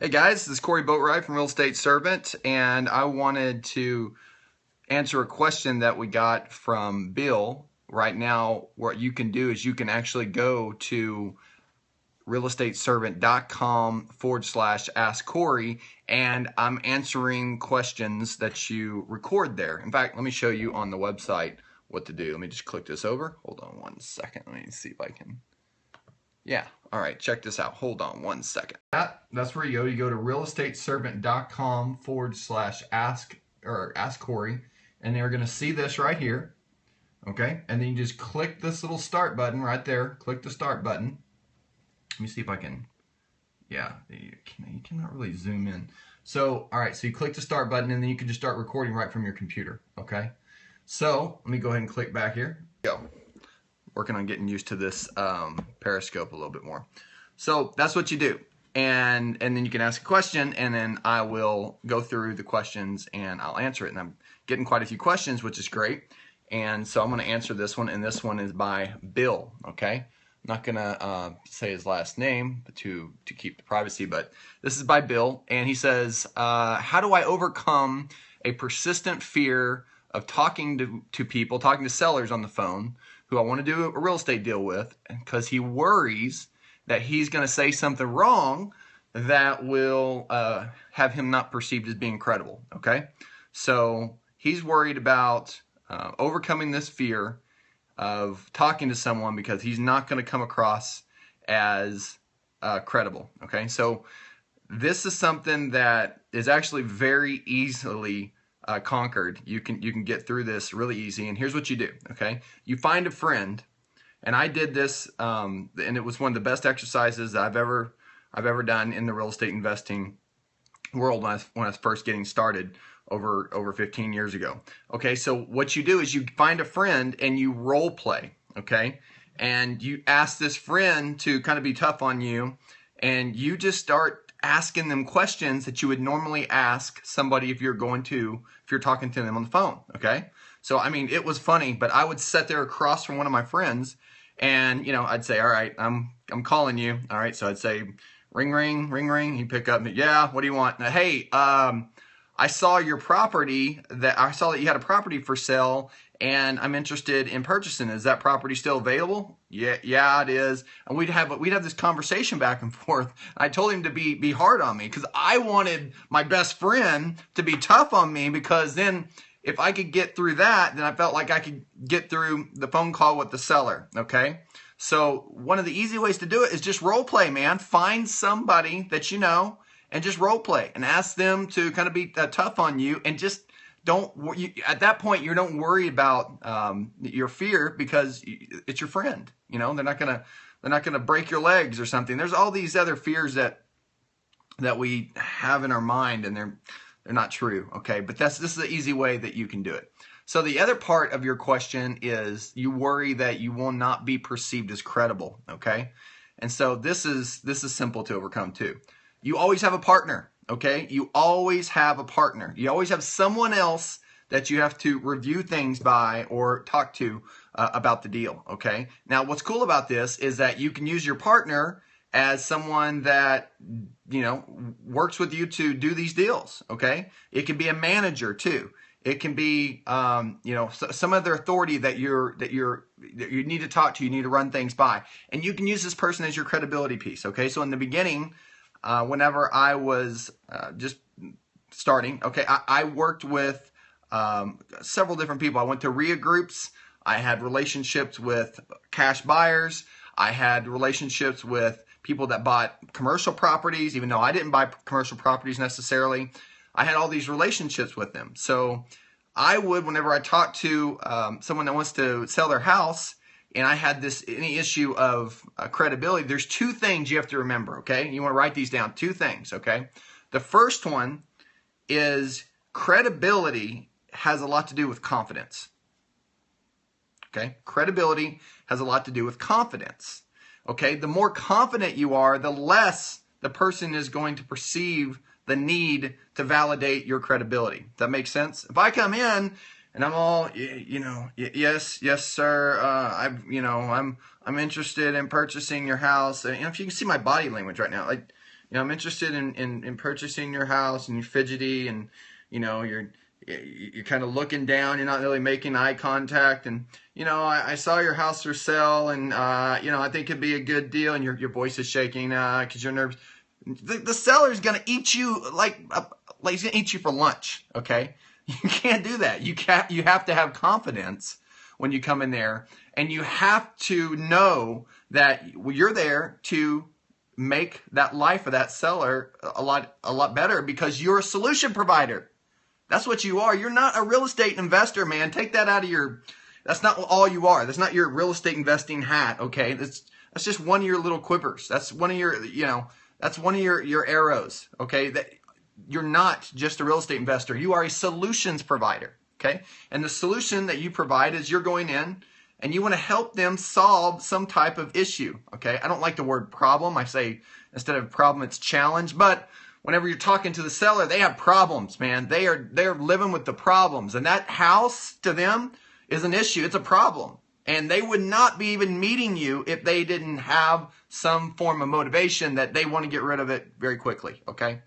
Hey guys, this is Corey Boatwright from Real Estate Servant, and I wanted to answer a question that we got from Bill. Right now, what you can do is you can actually go to realestateservant.com/ask Corey, and I'm answering questions that you record there. In fact, let me show you on the website what to do. Let me just click this over. Hold on one second. Let me see if I can. Yeah. All right. Check this out. Hold on one second. That's where you go. You go to realestateservant.com/ask Corey, and they're going to see this right here. Okay. And then you just click this little start button right there. Click the start button. Let me see if I can. Yeah. You cannot really zoom in. So, all right. So you click the start button, and then you can just start recording right from your computer. Okay. So let me go ahead and click back here. Go. Working on getting used to this Periscope a little bit more. So that's what you do. And then you can ask a question, and then I will go through the questions and I'll answer it. And I'm getting quite a few questions, which is great. And so I'm going to answer this one, and this one is by Bill. Okay, I'm not going to say his last name to keep the privacy, but this is by Bill, and he says, how do I overcome a persistent fear of talking to people, talking to sellers on the phone who I want to do a real estate deal with, because he worries that he's going to say something wrong that will have him not perceived as being credible, okay? So he's worried about overcoming this fear of talking to someone because he's not going to come across as credible, okay? So this is something that is actually very easily conquered. You can get through this really easy, and here's what you do. Okay, you find a friend, and I did this, and it was one of the best exercises that I've ever done in the real estate investing world when I was first getting started over 15 years ago. Okay, so what you do is you find a friend and you role play. Okay, and you ask this friend to kind of be tough on you, and you just start asking them questions that you would normally ask somebody if you're talking to them on the phone. Okay, so I mean, it was funny, but I would sit there across from one of my friends, and I'd say, all right, I'm calling you. All right, so I'd say, ring ring ring ring. He'd pick up. Yeah, what do you want? Now, hey, I saw your property. I saw that you had a property for sale, and I'm interested in purchasing. Is that property still available? Yeah, it is. And we'd have this conversation back and forth. I told him to be hard on me because I wanted my best friend to be tough on me, because then if I could get through that, then I felt like I could get through the phone call with the seller. Okay. So one of the easy ways to do it is just role play, man. Find somebody that you know and just role play and ask them to kind of be tough on you, and just at that point, you don't worry about your fear, because it's your friend. They're not gonna break your legs or something. There's all these other fears that we have in our mind, and they're not true. Okay, but this is the easy way that you can do it. So the other part of your question is you worry that you will not be perceived as credible. Okay, and so this is simple to overcome too. You always have a partner. Okay, you always have a partner. You always have someone else that you have to review things by or talk to about the deal. Okay, now what's cool about this is that you can use your partner as someone that works with you to do these deals. Okay, it can be a manager too. It can be some other authority that you need to talk to. You need to run things by, and you can use this person as your credibility piece. Okay, so in the beginning, whenever I was just starting, okay, I worked with several different people. I went to RIA groups. I had relationships with cash buyers. I had relationships with people that bought commercial properties, even though I didn't buy commercial properties necessarily. I had all these relationships with them. So I would, whenever I talked to someone that wants to sell their house, and I had any issue of credibility, there's two things you have to remember, okay? You want to write these down, two things, okay? The first one is credibility has a lot to do with confidence, okay? Credibility has a lot to do with confidence, okay? The more confident you are, the less the person is going to perceive the need to validate your credibility. Does that make sense? If I come in and I'm all, yes, sir. I'm interested in purchasing your house. And if you can see my body language right now, like I'm interested in purchasing your house, and you're fidgety, and you're kind of looking down, you're not really making eye contact, and I saw your house for sale, and I think it'd be a good deal, and your voice is shaking because you're nervous. The seller's gonna eat you like he's gonna eat you for lunch. Okay, you can't do that. You have to have confidence when you come in there, and you have to know that you're there to make that life of that seller a lot better, because you're a solution provider. That's what you are. You're not a real estate investor, man. Take that out of your, that's not all you are. That's not your real estate investing hat, okay? That's just one of your little quivers. That's one of your, that's one of your arrows, okay? That you're not just a real estate investor. You are a solutions provider, okay? And the solution that you provide is you're going in and you want to help them solve some type of issue, okay? I don't like the word problem. I say instead of problem, it's challenge. But whenever you're talking to the seller, they have problems, man. They're living with the problems. And that house to them is an issue. It's a problem. And they would not be even meeting you if they didn't have some form of motivation that they want to get rid of it very quickly, okay?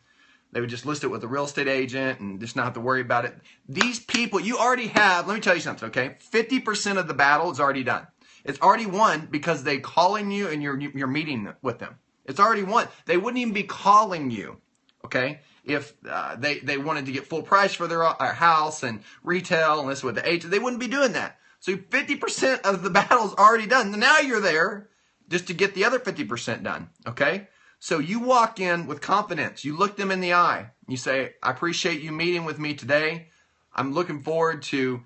They would just list it with a real estate agent and just not have to worry about it. These people, you already have, let me tell you something, okay? 50% of the battle is already done. It's already won because they calling you and you're meeting with them. It's already won. They wouldn't even be calling you, okay, if they wanted to get full price for their house and retail and this with the agent. They wouldn't be doing that. So 50% of the battle is already done. Now you're there just to get the other 50% done, okay? So you walk in with confidence. You look them in the eye. You say, I appreciate you meeting with me today. I'm looking forward to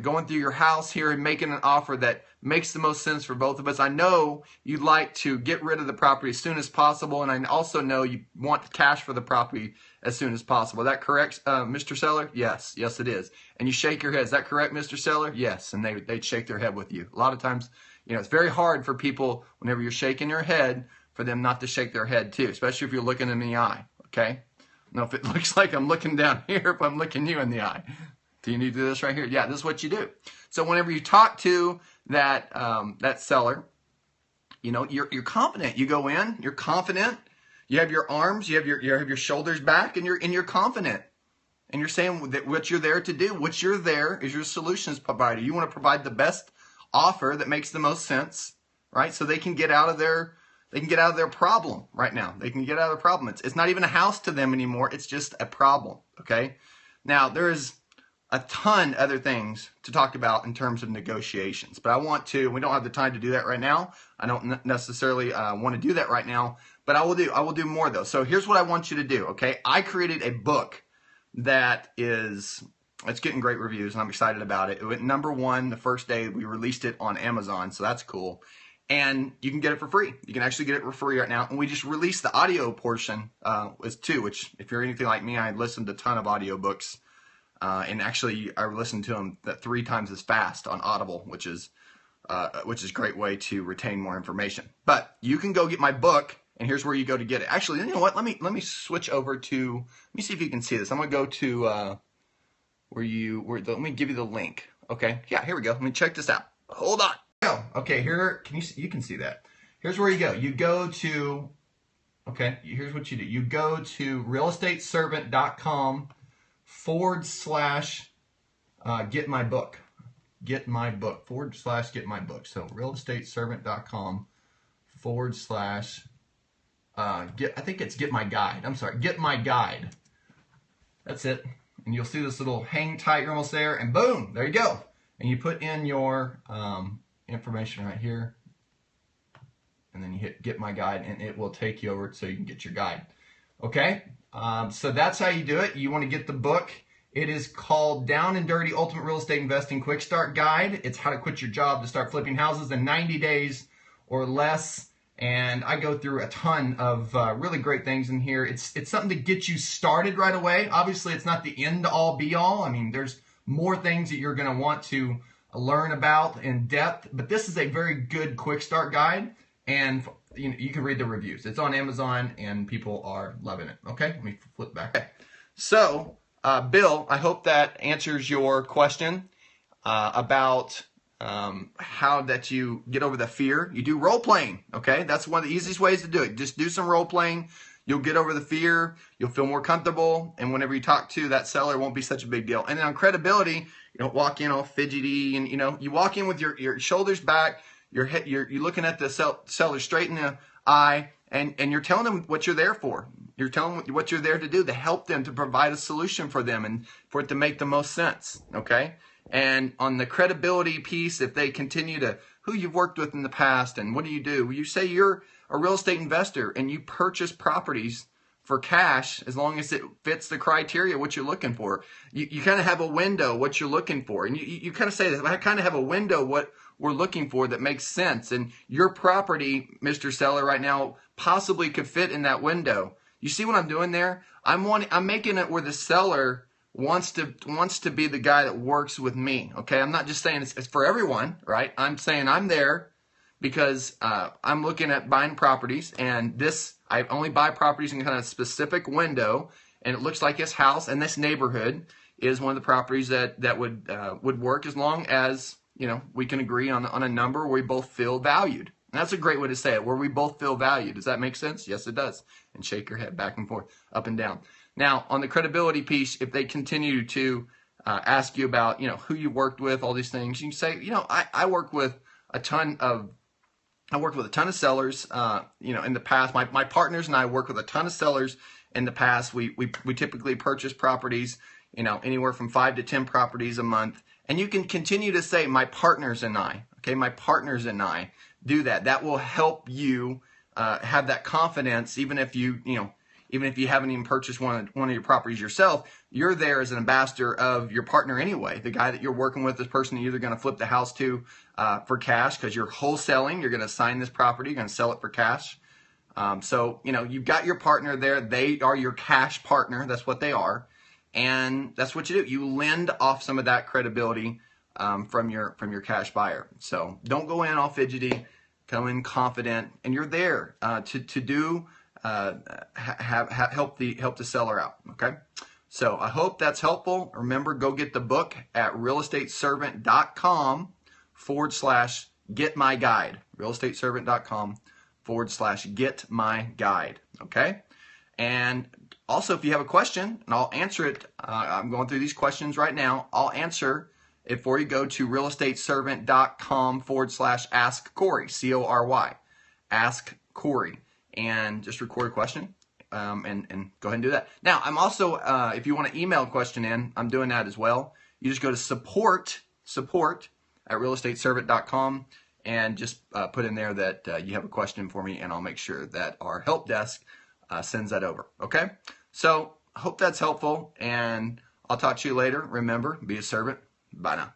going through your house here and making an offer that makes the most sense for both of us. I know you'd like to get rid of the property as soon as possible, and I also know you want cash for the property as soon as possible. Is that correct, Mr. Seller? Yes. Yes, it is. And you shake your head. Is that correct, Mr. Seller? Yes. And they'd shake their head with you. A lot of times, it's very hard for people, whenever you're shaking your head, for them not to shake their head too, especially if you're looking them in the eye, okay? Now, if it looks like I'm looking down here, if I'm looking you in the eye. Do you need to do this right here? Yeah, this is what you do. So whenever you talk to that seller, you're confident. You go in, you're confident. You have your arms, you have your shoulders back, and you're confident. And you're saying that what you're there to do. What you're there is your solutions provider. You want to provide the best offer that makes the most sense, right? So they can get out of their problem right now. They can get out of their problem. It's not even a house to them anymore. It's just a problem, okay? Now, there is a ton other things to talk about in terms of negotiations, but we don't have the time to do that right now. I don't necessarily want to do that right now, but I will do more though. So here's what I want you to do, okay? I created a book it's getting great reviews and I'm excited about it. It went #1 the first day we released it on Amazon, so that's cool. And you can get it for free. You can actually get it for free right now. And we just released the audio portion too, which if you're anything like me, I listened to a ton of audiobooks. And actually, I listened to them 3 times as fast on Audible, which is a great way to retain more information. But you can go get my book, and here's where you go to get it. Actually, you know what? Let me switch over to. Let me see if you can see this. I'm gonna go to let me give you the link. Okay, yeah, here we go. Let me check this out. Hold on. Okay, here you can see that. Here's where you go. You go to. Okay, here's what you do. You go to realestateservant.com. / get my book. Get my book. / get my book. So realestateservant.com / I think it's get my guide. I'm sorry, get my guide. That's it. And you'll see this little hang tight, you're almost there, and boom, there you go. And you put in your information right here. And then you hit get my guide and it will take you over so you can get your guide. Okay? So that's how you do it. You want to get the book. It is called Down and Dirty Ultimate Real Estate Investing Quick Start Guide. It's how to quit your job to start flipping houses in 90 days or less. And I go through a ton of really great things in here. It's something to get you started right away. Obviously, it's not the end all be all. I mean, there's more things that you're going to want to learn about in depth. But this is a very good quick start guide. And you can read the reviews. It's on Amazon and people are loving it. Okay, let me flip back. Okay. So, Bill, I hope that answers your question about how that you get over the fear. You do role playing. Okay, that's one of the easiest ways to do it. Just do some role playing. You'll get over the fear. You'll feel more comfortable. And whenever you talk to that seller, it won't be such a big deal. And then on credibility, you don't walk in all fidgety, and you walk in with your shoulders back, you're looking at the seller straight in the eye, and you're telling them what you're there for. You're telling them what you're there to do, to help them, to provide a solution for them, and for it to make the most sense. Okay. And on the credibility piece, if they continue to who you've worked with in the past and what do, you say you're a real estate investor and you purchase properties for cash as long as it fits the criteria, what you're looking for. You kind of have a window what you're looking for. And you kind of say that I kind of have a window what we're looking for that makes sense. And your property, Mr. Seller, right now possibly could fit in that window. You see what I'm doing there? I'm making it where the seller wants to be the guy that works with me. Okay, I'm not just saying it's for everyone, right? I'm saying I'm there because I'm looking at buying properties, and I only buy properties in kind of a specific window, and it looks like this house and this neighborhood is one of the properties that would work as long as we can agree on a number where we both feel valued. And that's a great way to say it, where we both feel valued. Does that make sense? Yes, it does. And shake your head back and forth, up and down. Now, on the credibility piece, if they continue to ask you about, who you worked with, all these things, you can say, I work with a ton of sellers, in the past. My partners and I work with a ton of sellers in the past. We typically purchase properties, anywhere from 5 to 10 properties a month. And you can continue to say, my partners and I, okay, my partners and I do that. That will help you have that confidence, even if you haven't even purchased one of your properties yourself. You're there as an ambassador of your partner anyway. The guy that you're working with, this person you're either going to flip the house to for cash because you're wholesaling. You're going to sign this property. You're going to sell it for cash. So you've got your partner there. They are your cash partner. That's what they are. And that's what you do. You lend off some of that credibility from your cash buyer. So don't go in all fidgety. Come in confident, and you're there to do help the seller out. Okay, so I hope that's helpful. Remember, go get the book at realestateservant.com/get-my-guide. realestateservant.com/get-my-guide. Okay, and also if you have a question, and I'll answer it. I'm going through these questions right now. I'll answer it for you. Go to realestateservant.com/ask Corey, Cory, ask Corey, and just record a question, and go ahead and do that. Now, I'm also, if you want to email a question in, I'm doing that as well. You just go to support at realestateservant.com and just put in there that you have a question for me, and I'll make sure that our help desk sends that over. Okay? So, I hope that's helpful, and I'll talk to you later. Remember, be a servant. Bye now.